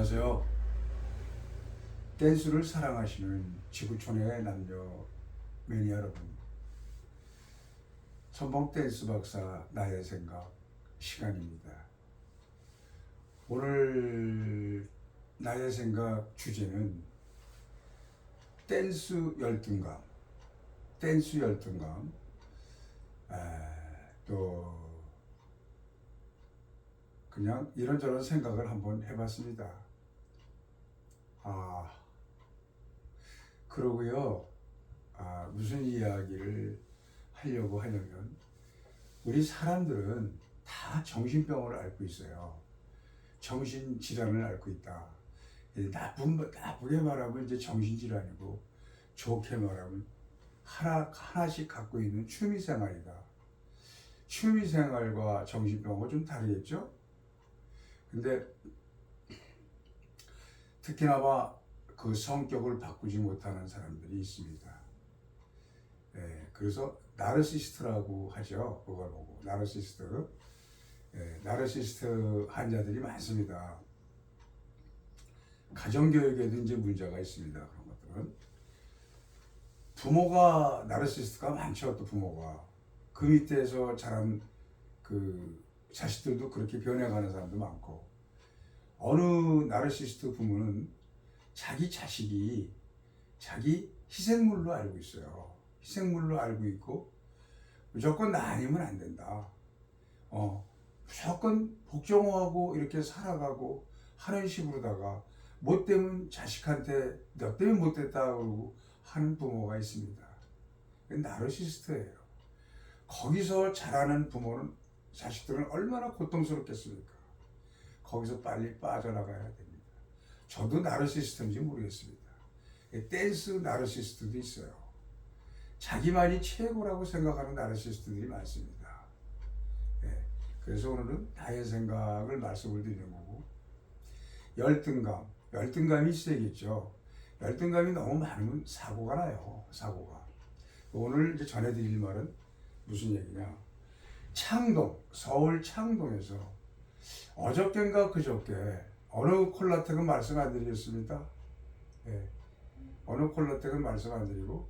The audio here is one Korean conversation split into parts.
안녕하세요. 댄스를 사랑하시는 지구촌의 남녀 매니아 여러분, 선봉 댄스 박사 나의 생각 시간입니다. 오늘 나의 생각 주제는 댄스 열등감, 또 그냥 이런저런 생각을 한번 해봤습니다. 그러고요. 무슨 이야기를 하려고 하냐면, 우리 사람들은 다 정신병을 앓고 있어요. 정신질환을 앓고 있다. 나쁘게 말하면 이제 정신질환이고, 좋게 말하면 하나씩 갖고 있는 취미생활이다. 취미생활과 정신병은 좀 다르겠죠? 근데 특히나 그 성격을 바꾸지 못하는 사람들이 있습니다. 그래서 나르시스트라고 하죠. 그걸 보고 나르시스트. 나르시스트 환자들이 많습니다. 가정교육에도 이제 문제가 있습니다. 그런 것들은 부모가 나르시스트가 많죠. 또 부모가 그 밑에서 자란 그 자식들도 그렇게 변해가는 사람도 많고, 어느 나르시스트 부모는 자기 자식이 자기 희생물로 알고 있어요. 희생물로 알고 있고, 무조건 나 아니면 안 된다. 무조건 복종하고 이렇게 살아가고 하는 식으로다가 못되면 자식한테 너 때문에 못됐다 그러고 하는 부모가 있습니다. 나르시스트예요. 거기서 자라는 부모는, 자식들은 얼마나 고통스럽겠습니까? 거기서 빨리 빠져나가야 됩니다. 저도 나르시스트인지 모르겠습니다. 댄스 나르시스트도 있어요. 자기만이 최고라고 생각하는 나르시스트들이 많습니다. 그래서 오늘은 나의 생각을 말씀을 드리는 거고, 열등감이 있어야겠죠. 열등감이 너무 많으면 사고가 나요. 사고가. 오늘 이제 전해드릴 말은 무슨 얘기냐? 서울 창동에서 어저께인가 그저께, 어느 콜라텍은 말씀 안 드리겠습니다. 어느 콜라텍은 말씀 안 드리고,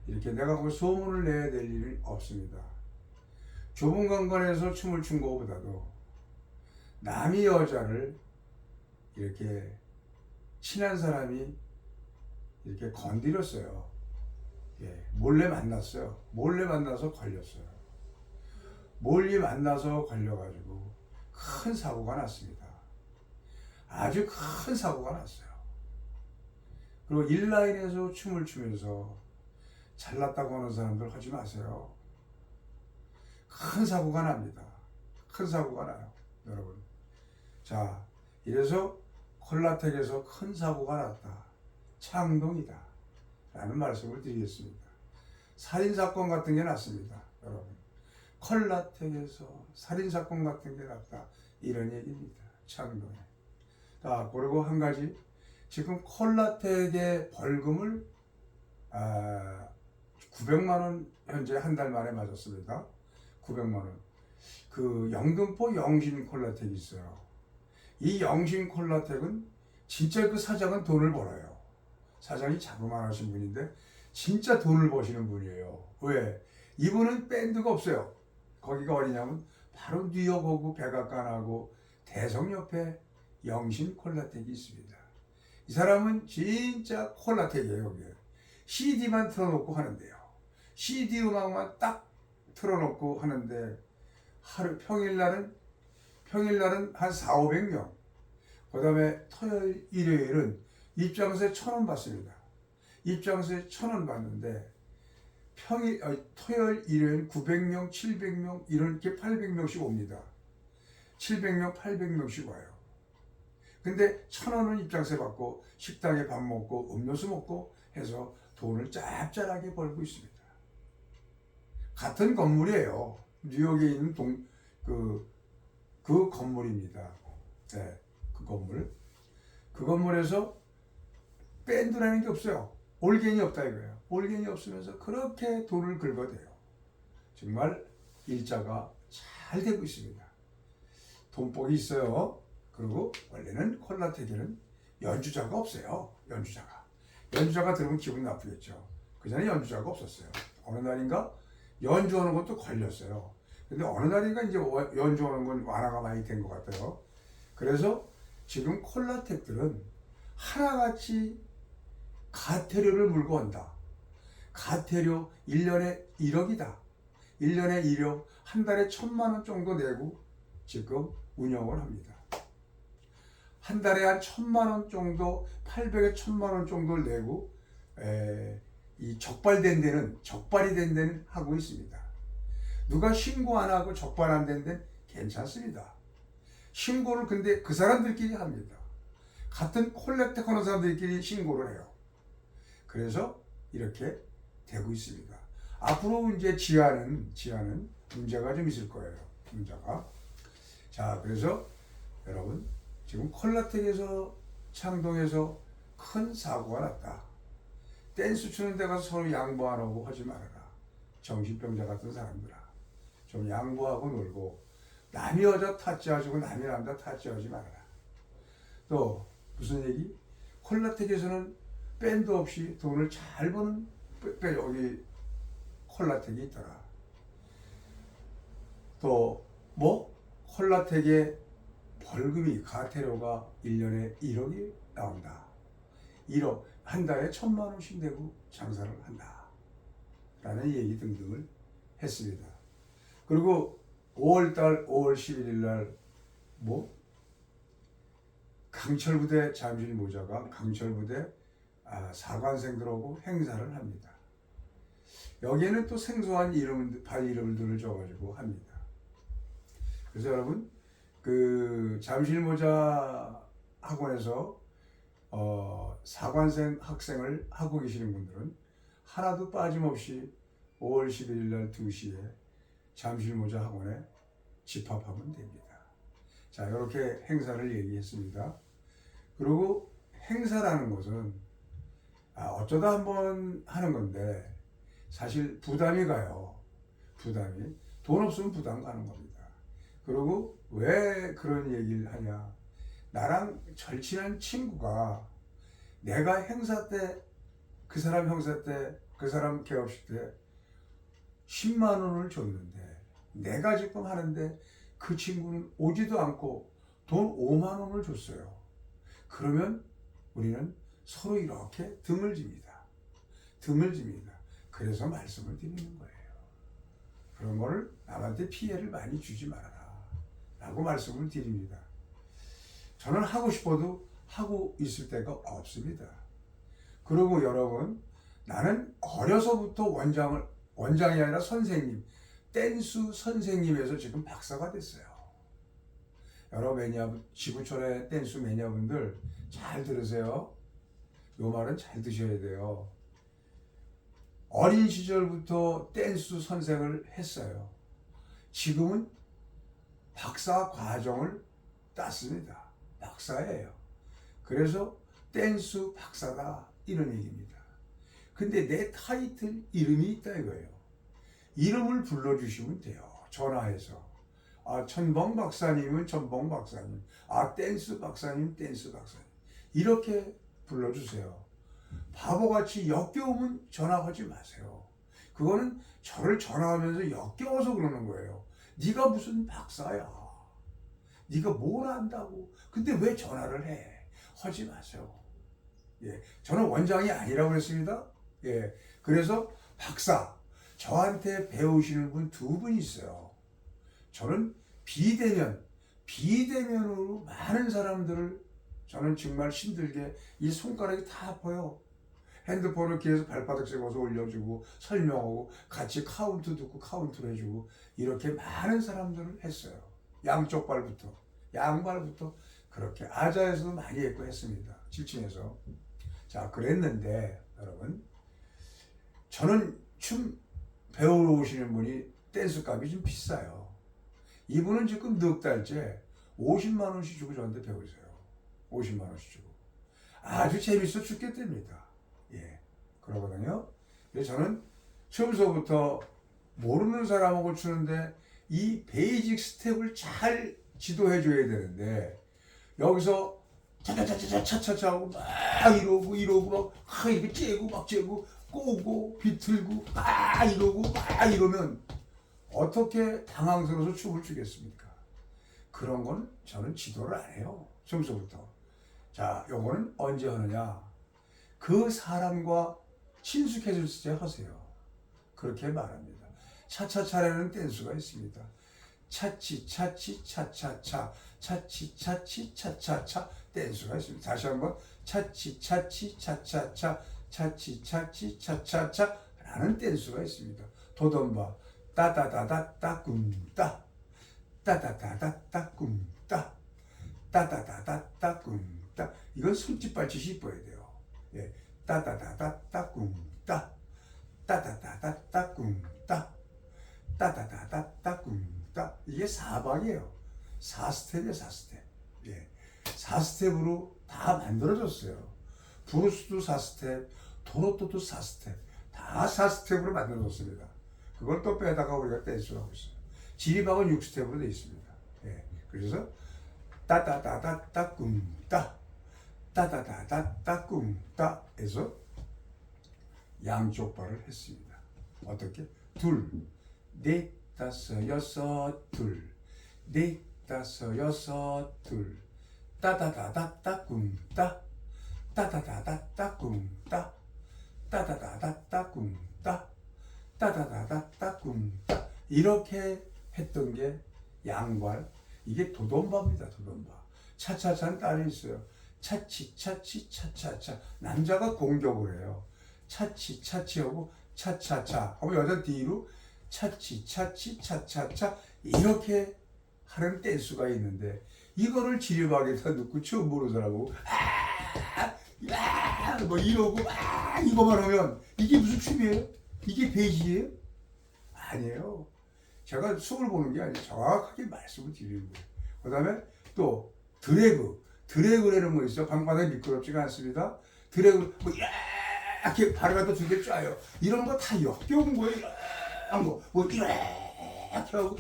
이렇게 내가 그 소문을 내야 될 일은 없습니다. 좁은 공간에서 춤을 춘 것보다도 남이 여자를 이렇게 친한 사람이 이렇게 건드렸어요. 몰래 만났어요. 몰래 만나서 걸렸어요. 멀리 만나서 걸려가지고 큰 사고가 났습니다. 아주 큰 사고가 났어요. 그리고 인라인에서 춤을 추면서 잘났다고 하는 사람들 하지 마세요. 큰 사고가 납니다. 큰 사고가 나요, 여러분. 자, 이래서 콜라텍에서 큰 사고가 났다. 창동이다. 라는 말씀을 드리겠습니다. 살인사건 같은 게 났습니다, 여러분. 콜라텍에서 살인사건 같은 게 났다. 이런 얘기입니다. 창동에. 자, 그리고 한 가지. 지금 콜라텍의 벌금을 900만 원 현재 한 달 만에 맞았습니다. 900만 원. 그 영등포 영신 콜라텍이 있어요. 이 영신 콜라텍은 진짜 그 사장은 돈을 벌어요. 사장이 자그마하신 분인데 진짜 돈을 버시는 분이에요. 왜? 이분은 밴드가 없어요. 거기가 어디냐면 바로 뉴욕하고 백악관하고 대성 옆에 영신 콜라텍이 있습니다. 이 사람은 진짜 콜라텍이에요. 여기 CD만 틀어놓고 하는데요. CD 음악만 딱 틀어놓고 하는데, 하루 평일날은 한 400~500명. 그 다음에 토요일, 일요일은 입장세 1,000원 받습니다. 입장세 1,000원 받는데, 토요일, 일요일 900명, 700명, 이렇게 800명씩 옵니다. 700명, 800명씩 와요. 근데 1,000원은 입장세 받고 식당에 밥 먹고 음료수 먹고 해서 돈을 짭짤하게 벌고 있습니다. 같은 건물이에요. 뉴욕에 있는 그 건물입니다. 그 건물. 그 건물에서 밴드라는 게 없어요. 올겐이 없다 이거예요. 올겐이 없으면서 그렇게 돈을 긁어대요. 정말 일자가 잘 되고 있습니다. 돈복이 있어요. 그리고 원래는 콜라텍에는 연주자가 없어요. 연주자가 들으면 기분 나쁘겠죠. 그전에 연주자가 없었어요. 어느 날인가 연주하는 것도 걸렸어요. 근데 어느 날인가 이제 연주하는 건 완화가 많이 된 것 같아요. 그래서 지금 콜라텍들은 하나같이 가태료를 물고 온다. 가태료 1년에 1억이다. 1년에 1억, 한 달에 1,000만 원 정도 내고 지금 운영을 합니다. 한 달에 한 1,000만 원 정도, 800에 1,000만 원 정도를 내고 이 적발이 된 데는 하고 있습니다. 누가 신고 안 하고 적발 안 된 데는 괜찮습니다. 신고를 근데 그 사람들끼리 합니다. 같은 콜렉트 하는 사람들끼리 신고를 해요. 그래서 이렇게 되고 있습니다. 앞으로 이제 지하는 문제가 좀 있을 거예요. 문제가. 자, 그래서 여러분 지금 콜라텍에서 창동에서 큰 사고가 났다. 댄스 추는 데 가서 서로 양보 안 하고 하지 말아라. 정신병자 같은 사람들아. 좀 양보하고 놀고 남이 여자 타짜하고 남이 남자 타짜하지 말아라. 또 무슨 얘기? 콜라텍에서는 밴드 없이 돈을 잘 버는 여기 콜라텍이 있더라. 또 뭐? 콜라텍의 벌금이 가태료가 1년에 1억이 나온다. 1억, 한 달에 1,000만 원씩 내고 장사를 한다. 라는 얘기 등등을 했습니다. 그리고 5월 11일 날 뭐? 강철부대 잠실 모자가 강철부대 사관생들하고 행사를 합니다. 여기에는 또 생소한 발 이름들을 줘가지고 합니다. 그래서 여러분 그 잠실 모자 학원에서 사관생 학생을 하고 계시는 분들은 하나도 빠짐없이 5월 11일 날 2시에 잠실 모자 학원에 집합하면 됩니다. 자, 이렇게 행사를 얘기했습니다. 그리고 행사라는 것은 어쩌다 한번 하는 건데 사실 부담이 가요. 돈 없으면 부담 가는 겁니다. 그리고 왜 그런 얘기를 하냐? 나랑 절친한 친구가 내가 행사 때, 그 사람 행사 때, 그 사람 개업식 때 10만 원을 줬는데 내가 지금 하는데 그 친구는 오지도 않고 돈 5만 원을 줬어요. 그러면 우리는 서로 이렇게 등을 집니다. 그래서 말씀을 드리는 거예요. 그런 거를 남한테 피해를 많이 주지 말아라 라고 말씀을 드립니다. 저는 하고 싶어도 하고 있을 데가 없습니다. 그리고 여러분, 나는 어려서부터 원장이 아니라 선생님, 댄스 선생님에서 지금 박사가 됐어요. 여러 지구촌의 댄스 매니아분들 잘 들으세요. 요 말은 잘 드셔야 돼요. 어린 시절부터 댄스 선생을 했어요. 지금은 박사 과정을 땄습니다. 박사예요. 그래서 댄스 박사다 이런 얘기입니다. 근데 내 타이틀 이름이 있다 이거예요. 이름을 불러주시면 돼요. 전화해서. 천봉 박사님은 천봉 박사님. 댄스 박사님 댄스 박사님. 이렇게 불러주세요. 바보같이 역겨우면 전화하지 마세요. 그거는 저를 전화하면서 역겨워서 그러는 거예요. 네가 무슨 박사야. 네가 뭘 안다고. 근데 왜 전화를 해. 하지 마세요. 예, 저는 원장이 아니라고 했습니다. 예, 그래서 박사. 저한테 배우시는 분 2분 있어요. 저는 비대면으로 많은 사람들을 저는 정말 힘들게 이 손가락이 다 아파요. 핸드폰을 계속 발바닥 찍어서 올려주고 설명하고 같이 카운트 듣고 카운트를 해주고 이렇게 많은 사람들을 했어요. 양쪽 발부터 양발부터 그렇게 아자에서도 많이 했고 했습니다. 7층에서. 자, 그랬는데 여러분 저는 춤 배우러 오시는 분이 댄스 값이 좀 비싸요. 이분은 지금 넉 달째 50만 원씩 주고 저한테 배우세요. 50만 원씩 주고. 아주 재밌어 죽겠답니다. 예, 그러거든요. 그래서 저는 처음서부터 모르는 사람하고 추는데 이 베이직 스텝을 잘 지도해 줘야 되는데 여기서 차차차차차차차 하고 막 이러고 막 이렇게 째고 꼬고 비틀고 막 이러고 막 이러면 어떻게 당황스러워서 춤을 추겠습니까? 그런 건 저는 지도를 안 해요. 처음부터. 자, 요거는 언제 하느냐? 그 사람과 친숙해질 때 하세요. 그렇게 말합니다. 차차차라는 댄스가 있습니다. 차치 차치 차차차 차치 차치 차차차 댄스가 있습니다. 다시 한번 차치 차치 차차차 차치 차치 차차차 라는 댄스가 있습니다. 도돈바 따다다다따 굼따 따다다다따 굼따 따다다다따 굼따 이건 손짓발짓이 이뻐야 돼요. 예, 따다다다따 굼따 따다다다따 굼따 따다다다따 굼따 이게 4박이에요. 4스텝이에요. 4스텝. 예, 4스텝으로 다 만들어졌어요. 브루스도 4스텝, 도로토도 4스텝 다 4스텝으로 만들어졌습니다. 그걸 또 빼다가 우리가 댄스를 하고 있어요. 지리박은 6스텝으로 되어 있습니다. 예, 그래서 따다다다따 굼따 따다다다따 굼따 해서 양쪽 발을 했습니다. 어떻게? 둘, 넷, 다섯, 여섯, 둘, 넷, 다섯, 여섯, 둘, 따다다다따 굼따 따다다다따 굼따 따다다다따 굼따 따다다다따 굼따 이렇게 했던 게 양발. 이게 도돈바입니다. 도돈바. 차차차는 따로 있어요. 차치 차치 차차차. 남자가 공격을 해요. 차치 차치하고 차차차 하고 여자 뒤로 차치 차치 차차차 이렇게 하는 댄스가 있는데 이거를 지리박에다 넣고 처음 보는 사람하고 뭐 이러고 이거만 하면 이게 무슨 춤이에요? 이게 베이지예요? 아니에요. 제가 숨을 보는 게 아니라 정확하게 말씀을 드리는 거예요. 그 다음에 또 드래그라는 거 있어요. 방바닥이 미끄럽지가 않습니다. 드래그 뭐 이렇게 발을 갖다 두 개 쫙요. 이런 거 다 역겨운 거예요. 이런 거 뭐 이렇게 하고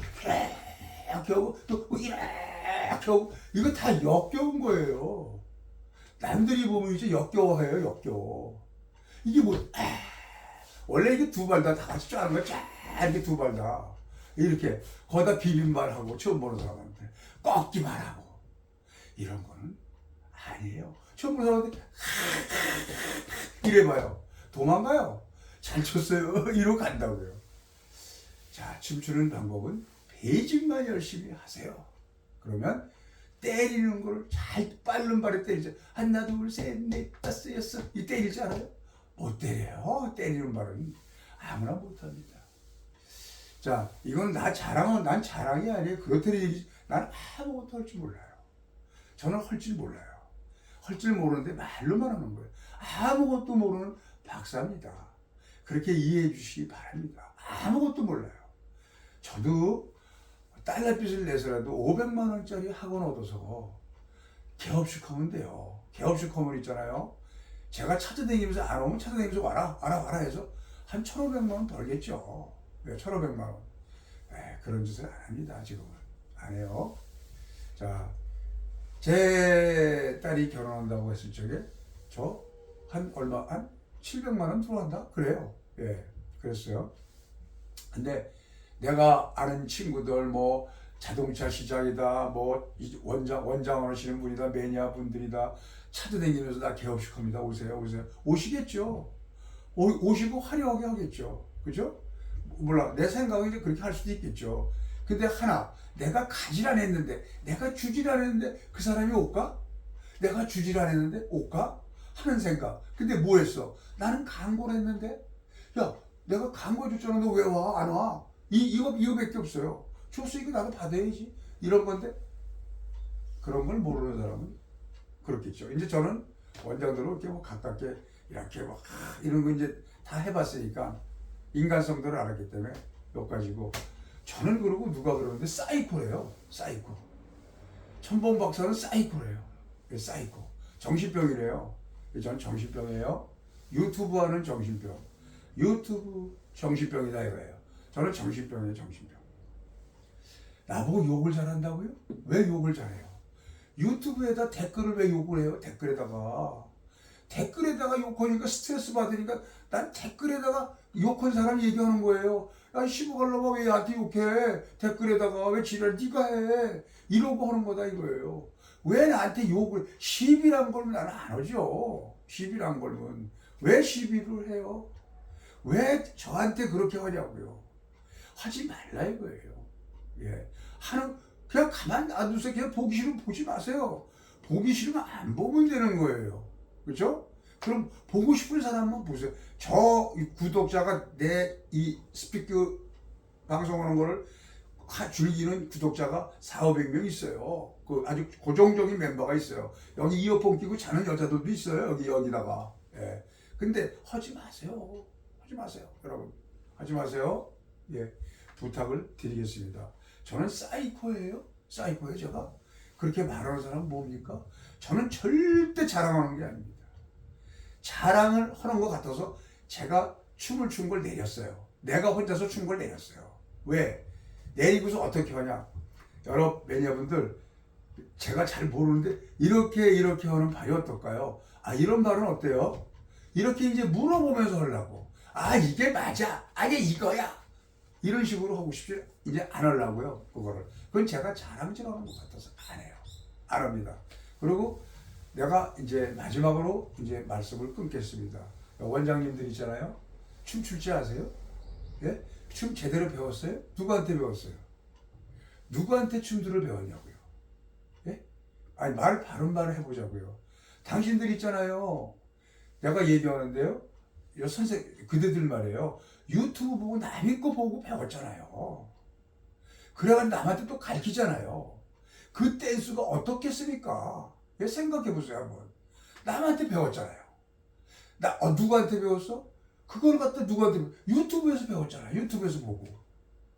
이렇게 하고 또 뭐 이렇게 하고 이거 다 역겨운 거예요. 남들이 보면 이제 역겨워해요. 역겨워. 이게 뭐 원래 이게 두 발 다 같이 쫙 하는 거야. 이렇게 두 발 다. 이렇게 거기다 비빔발하고 처음 보는 사람한테 꺾기만 하고 이런 거는 아니에요. 처음 보는 사람한테 이래봐요. 도망가요. 잘 췄어요. 이러고 간다고요. 자, 춤추는 방법은 베이직만 열심히 하세요. 그러면 때리는 걸 잘 빠른 발에 때리죠. 하나 둘 셋 넷 다섯 여섯 이 때릴 줄 알아요? 못 때려요. 때리는 발은 아무나 못합니다. 자, 이건 난 자랑이 아니에요. 그렇다는 얘기. 난 아무것도 할 줄 몰라요. 저는 할 줄 몰라요. 할 줄 모르는데 말로만 하는 거예요. 아무것도 모르는 박사입니다. 그렇게 이해해 주시기 바랍니다. 아무것도 몰라요. 저도 달러빚을 내서라도 500만 원짜리 학원 얻어서 개업식 하면 돼요. 개업식 하면 있잖아요. 제가 찾아다니면서 안 오면 찾아다니면서 와라 해서 한 1,500만 원 벌겠죠. 왜 1,500만 원? 그런 짓을 안 합니다. 지금은 안 해요. 자, 제 딸이 결혼한다고 했을 적에 저 한 700만 원 들어간다? 그래요. 예, 그랬어요. 근데 내가 아는 친구들 뭐 자동차 시장이다, 뭐 원장 하시는 분이다, 매니아 분들이다 찾아다니면서 나 개업식 합니다. 오세요. 오시겠죠. 오시고 화려하게 하겠죠. 그죠? 몰라. 내 생각은 이제 그렇게 할 수도 있겠죠. 근데 하나, 내가 가질 안 했는데, 내가 주질 안 했는데 그 사람이 올까? 내가 주질 안 했는데 올까? 하는 생각. 근데 뭐 했어? 나는 광고를 했는데, 야, 내가 광고 줬잖아. 너 왜 와? 안 와? 이거밖에 없어요. 줬으니까 나도 받아야지. 이런 건데, 그런 걸 모르는 사람은 그렇겠죠. 이제 저는 원장들로 이렇게 뭐 가깝게 이렇게 막 이런 거 이제 다 해봤으니까 인간성들을 알았기 때문에 몇 가지고 저는 그러고 누가 그러는데 사이코래요. 사이코. 천봉 박사는 사이코래요. 사이코. 정신병이래요. 저는 정신병이에요. 유튜브 하는 정신병. 유튜브 정신병이다 이거예요. 저는 정신병이에요. 정신병. 나보고 욕을 잘한다고요? 왜 욕을 잘해요? 유튜브에다 댓글을 왜 욕을 해요? 댓글에다가 욕하니까 스트레스 받으니까 난 댓글에다가 욕한 사람 얘기하는 거예요. 야, 시부갈라가 왜 나한테 욕해? 댓글에다가 왜 지랄 네가 해? 이러고 하는 거다 이거예요. 왜 나한테 욕을, 시비란 걸면 나는 안 하죠. 시비란 걸면. 왜 시비를 해요? 왜 저한테 그렇게 하냐고요. 하지 말라 이거예요. 예. 그냥 가만 놔두세요. 그냥 보기 싫으면 보지 마세요. 보기 싫으면 안 보면 되는 거예요. 그렇죠? 그럼 보고 싶은 사람만 보세요. 저 구독자가 내 이 스피커 방송하는 거를 즐기는 구독자가 400~500명 있어요. 그 아주 고정적인 멤버가 있어요. 여기 이어폰 끼고 자는 여자들도 있어요. 여기다가. 예. 근데 하지 마세요. 하지 마세요. 여러분. 하지 마세요. 예. 부탁을 드리겠습니다. 저는 사이코예요. 사이코예요, 제가. 그렇게 말하는 사람은 뭡니까? 저는 절대 자랑하는 게 아닙니다. 자랑을 하는 것 같아서 제가 춤을 춘 걸 내렸어요. 내가 혼자서 춘 걸 내렸어요. 왜? 내리고서 어떻게 하냐? 여러 매니아분들, 제가 잘 모르는데 이렇게 하는 말이 어떨까요? 아, 이런 말은 어때요? 이렇게 이제 물어보면서 하려고. 아, 이게 맞아. 아, 이게 이거야. 이런 식으로 하고 싶지 이제 안 하려고요. 그거를. 그건 제가 자랑질하는 것 같아서 안 해요. 안 합니다. 그리고 내가 이제 마지막으로 이제 말씀을 끊겠습니다. 원장님들 있잖아요. 춤 출 줄 아세요? 예? 춤 제대로 배웠어요? 누구한테 배웠어요? 누구한테 춤들을 배웠냐고요? 예? 아니, 바른 말을 해보자고요. 당신들 있잖아요. 내가 얘기하는데요. 그대들 말이에요. 유튜브 보고 남의 거 보고 배웠잖아요. 그래가 남한테 또 가르치잖아요. 그 댄스가 어떻겠습니까? 생각해보세요 한번. 남한테 배웠잖아요. 누구한테 배웠어? 그걸 갖다 누구한테 유튜브에서 배웠잖아요. 유튜브에서 보고.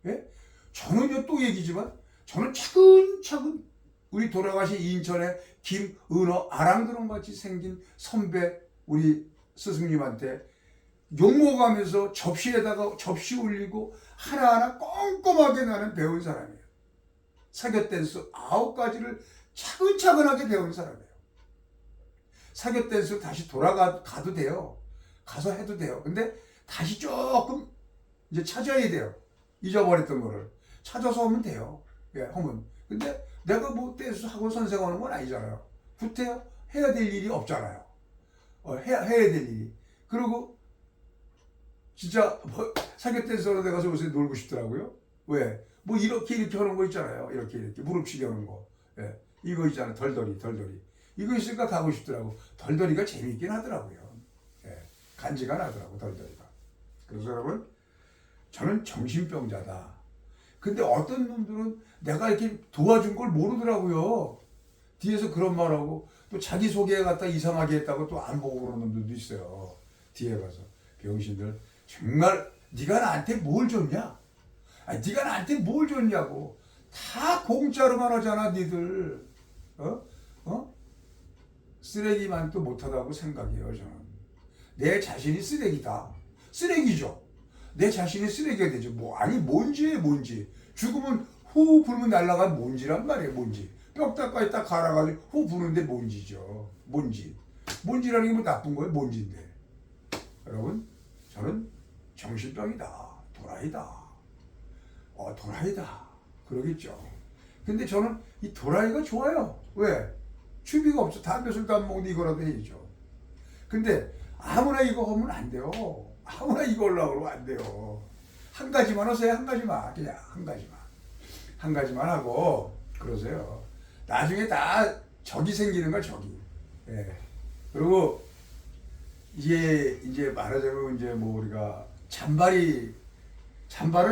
예? 저는요, 또 얘기지만 저는 차근차근 우리 돌아가신 인천의 김은호 아랑드럼 같이 생긴 선배 우리 스승님한테 욕먹으면서 접시에다가 접시 올리고 하나하나 꼼꼼하게 나는 배운 사람이에요. 사교 댄스 9가지를 차근차근하게 배운 사람이에요. 사교 댄스 다시 가도 돼요. 가서 해도 돼요. 근데 다시 조금 이제 찾아야 돼요. 잊어버렸던 거를 찾아서 하면 돼요. 예, 하면. 근데 내가 뭐 댄스 학원 선생하는 건 아니잖아요. 구태여 해야 될 일이 없잖아요. 해야 될 일이. 그리고 진짜 사교 댄서로 내가 요새 놀고 싶더라고요. 왜? 뭐 이렇게 하는 거 있잖아요. 이렇게 무릎치기 하는 거. 예. 이거 있잖아요. 덜덜이. 이거 있으니까 가고 싶더라고. 덜덜이가 재미있긴 하더라고요. 예. 간지가 나더라고, 덜덜이가. 그래서 여러분, 저는 정신병자다. 근데 어떤 놈들은 내가 이렇게 도와준 걸 모르더라고요. 뒤에서 그런 말하고 또 자기 소개 갖다 이상하게 했다고 또 안 보고 그러는 놈들도 있어요. 뒤에 가서. 병신들. 정말 네가 나한테 뭘 줬냐? 네가 나한테 뭘 줬냐고. 다 공짜로만 하잖아, 니들. 쓰레기만 또 못하다고 생각해요, 저는. 내 자신이 쓰레기다. 쓰레기죠. 내 자신이 쓰레기가 되죠. 뭔지. 죽으면 후 불면 날아간 먼지란 말이에요, 먼지. 뼈다까지 딱 갈아가지고 후 부는데 먼지죠. 먼지라는 게 뭐 나쁜 거예요, 먼지인데. 여러분, 저는 정신병이다. 도라이다. 그러겠죠. 근데 저는 이 도라이가 좋아요. 왜? 취미가 없어. 담배 술도 안 먹는데 이거라도 해야죠. 근데 아무나 이거 하면 안 돼요. 아무나 이거 하려고 그러면 안 돼요. 한 가지만 하세요. 그냥 한 가지만 하고 그러세요. 나중에 다 적이 생기는 거야, 적이. 예. 그리고 이제 말하자면 이제 뭐 우리가 잔발은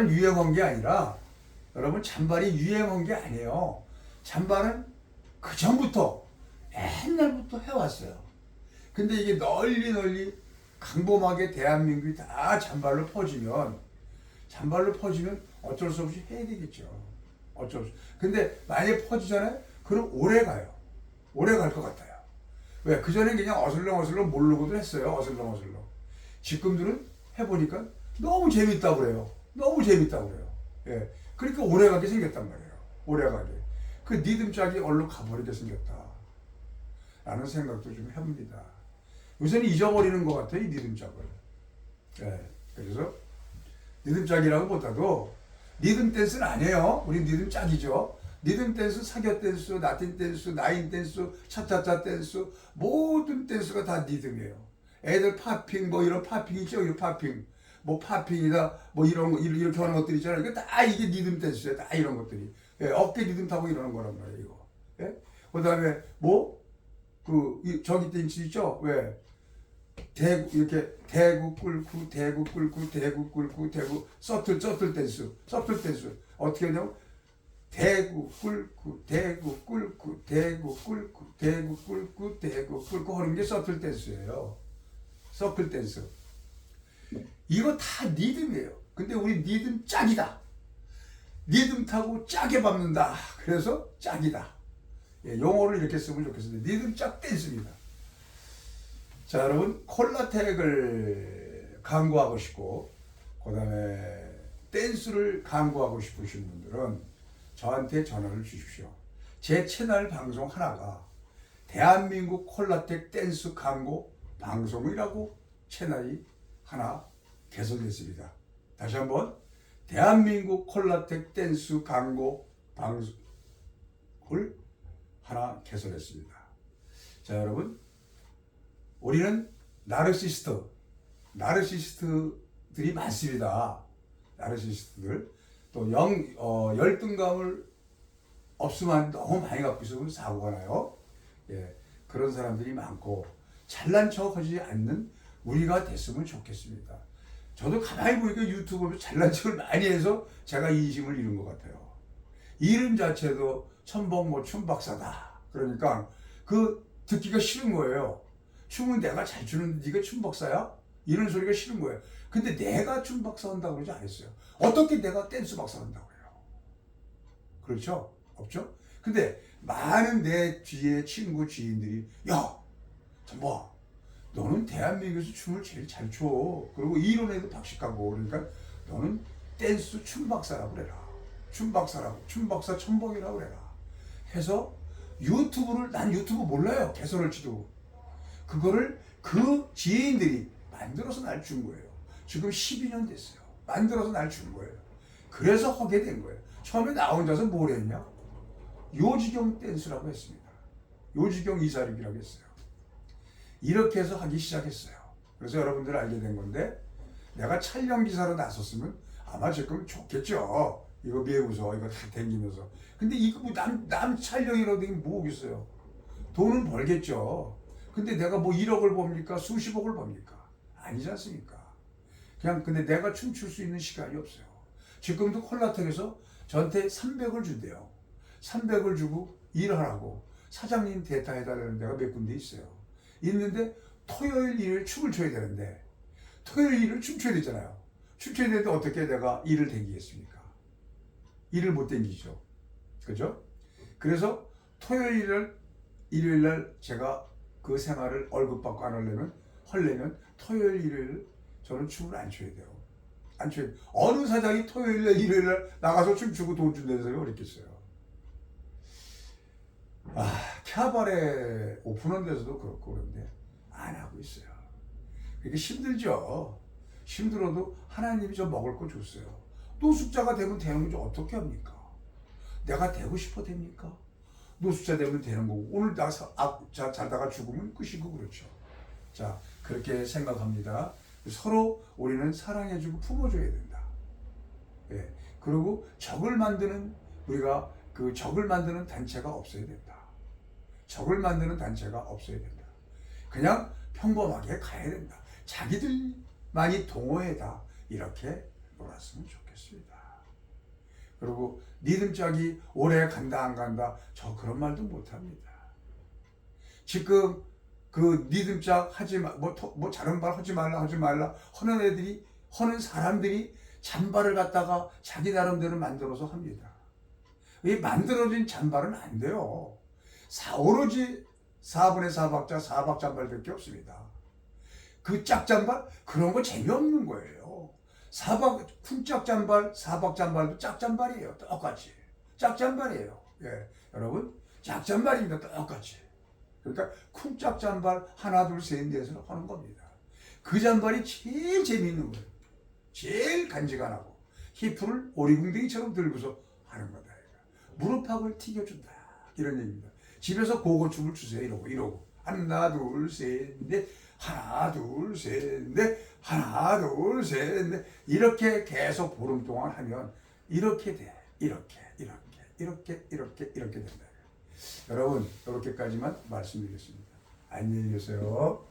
유행한 게 아니라, 여러분, 잔발이 유행한 게 아니에요. 잔발은 그 전부터 옛날부터 해왔어요. 근데 이게 널리 강범하게 대한민국이 다 잔발로 퍼지면 어쩔 수 없이 해야 되겠죠. 어쩔 수 없이. 근데 만약에 퍼지잖아요? 그럼 오래 가요. 오래 갈 것 같아요. 왜? 그전엔 그냥 어슬렁어슬렁 모르고도 했어요. 어슬렁어슬렁. 지금들은 해보니까 너무 재밌다고 그래요. 예. 그러니까 오래 가게 생겼단 말이에요. 오래 가게. 그 리듬짝이 얼른 가버리게 생겼다 라는 생각도 좀 해봅니다. 요새는 잊어버리는 것 같아요, 이 리듬짝을. 네, 그래서 리듬짝이라고 보다도 리듬 댄스는 아니에요. 우리 리듬짝이죠. 리듬 댄스, 사겨 댄스, 라틴 댄스, 나인 댄스, 차차차 댄스, 모든 댄스가 다 리듬이에요. 애들 팝핑, 뭐 이런 팝핑 있죠? 이런 팝핑. 뭐 팝핑이다, 뭐 이런 거, 이렇게 하는 것들 있잖아요. 이게 다 이게 리듬 댄스예요. 다 이런 것들이. 예, 어깨 리듬 타고 이러는 거란 말이에요, 이거. 예? 그 다음에 뭐, 저기 댄스 있죠? 왜? 대구, 이렇게 대구 꿇고, 대구 꿇고, 대구 꿇고, 대구, 서틀 댄스. 서틀 댄스. 어떻게 하냐면, 대구 꿇고, 대구 꿇고, 대구 꿇고, 대구 꿇고, 대구 꿇고 하는 게 서틀 댄스예요. 서클 댄스. 이거 다 리듬이에요. 근데 우리 리듬 짝이다. 리듬 타고 짜게 밟는다. 그래서 짝이다. 예, 용어를 이렇게 쓰면 좋겠습니다. 리듬 짝 댄스입니다. 자, 여러분, 콜라텍을 강구하고 싶고, 그 다음에 댄스를 강구하고 싶으신 분들은 저한테 전화를 주십시오. 제 채널 방송 하나가 대한민국 콜라텍 댄스 강구 방송이라고 채널이 하나 개설됐습니다. 다시 한번 대한민국 콜라텍 댄스 강구 방송을 하나 개설했습니다. 자, 여러분, 우리는 나르시스트들이 많습니다. 나르시스트들. 또 열등감을 없으면 너무 많이 갖고 있으면 사고가 나요. 예, 그런 사람들이 많고 잘난 척하지 않는 우리가 됐으면 좋겠습니다. 저도 가만히 보니까 유튜브로 잘난 척을 많이 해서 제가 인심을 잃은 것 같아요. 이름 자체도 천봉모 춤박사다. 그러니까 그 듣기가 싫은 거예요. 춤은 내가 잘 추는데 네가 춤박사야? 이런 소리가 싫은 거예요. 근데 내가 춤박사 한다고 그러지 않았어요. 어떻게 내가 댄스 박사 한다고 해요? 그렇죠? 없죠? 근데 많은 내 뒤에 친구 지인들이 야, 뭐 너는 대한민국에서 춤을 제일 잘 춰. 그리고 이론에도 박식하고 그러니까 너는 댄스 춤박사라고 그래라. 춤박사라고. 춤박사 천봉이라고 그래라. 해서 난 유튜브 몰라요. 개설할지도. 그거를 그 지인들이 만들어서 날 준 거예요. 지금 12년 됐어요. 만들어서 날 준 거예요. 그래서 하게 된 거예요. 처음에 나 혼자서 뭘 했냐? 요지경 댄스라고 했습니다. 요지경 이사륙이라고 했어요. 이렇게 해서 하기 시작했어요. 그래서 여러분들 알게 된 건데 내가 촬영 기사로 나섰으면 아마 지금 좋겠죠. 이거 매우서 이거 다 댕기면서. 근데 이거 뭐 남 촬영이라도 되면 뭐 오겠어요. 돈은 벌겠죠. 근데 내가 뭐 1억을 법니까? 수십억을 법니까? 아니지 않습니까? 그냥 근데 내가 춤출 수 있는 시간이 없어요. 지금도 콜라텍에서 저한테 300을 준대요. 300을 주고 일하라고 사장님 대타해달라는 데가 몇 군데 있어요. 있는데 토요일 일요일 춤을 춰야 되는데 토요일 일요일 춤춰야 되잖아요. 춤춰야 되는데 어떻게 내가 일을 댕기겠습니까? 일을 못 댕기죠. 그죠? 그래서 토요일 일요일 날 제가 그 생활을 월급 받고 안 하려면 토요일 일요일 저는 춤을 안 춰야 돼요. 안 춰야 돼요. 어느 사장이 토요일 날 일요일 날 나가서 춤추고 돈 준다는 사람이 어딨겠어요. 캬바레 오픈한 데서도 그렇고 그런데 안 하고 있어요. 그게 힘들죠. 힘들어도 하나님이 저 먹을 거 줬어요. 노숙자가 되면 되는 거지 어떻게 합니까? 내가 되고 싶어 됩니까? 노숙자 되면 되는 거고 오늘 자다가 죽으면 끝이고 그렇죠. 자, 그렇게 생각합니다. 서로 우리는 사랑해주고 품어줘야 된다. 예. 그리고 적을 만드는 우리가 그 적을 만드는 단체가 없어야 된다. 적을 만드는 단체가 없어야 된다. 그냥 평범하게 가야 된다. 자기들만이 동호회다. 이렇게 놀았으면 좋겠습니다. 그리고 리듬짝이 오래 간다 안 간다 저 그런 말도 못합니다. 지금 그 리듬짝 하지 뭐 다른 말 하지 말라 하는 사람들이 잠바를 갖다가 자기 나름대로 만들어서 합니다. 이 만들어진 잠바는 안 돼요. 오로지 4분의 4박자 4박 잠발밖에 없습니다. 그 짝잠발 그런 거 재미없는 거예요. 4박 쿵짝 잠발 4박 잠발도 짝잠발이에요. 똑같이 짝잠발이에요. 예, 여러분 짝잔발입니다. 똑같이. 그러니까 쿵짝잔발 하나 둘 셋 넷으로 하는 겁니다. 그 잔발이 제일 재미있는 거예요. 제일 간지간하고 히프를 오리궁뎅이처럼 들고서 하는 거다. 무릎팍을 튀겨준다. 이런 얘기입니다. 집에서 고고춤을 추세요. 이러고 하나 둘 셋 넷 하나 둘 셋 넷 하나 둘 셋 넷 이렇게 계속 보름 동안 하면 이렇게 돼. 이렇게 된다. 여러분 이렇게까지만 말씀드리겠습니다. 안녕히 계세요.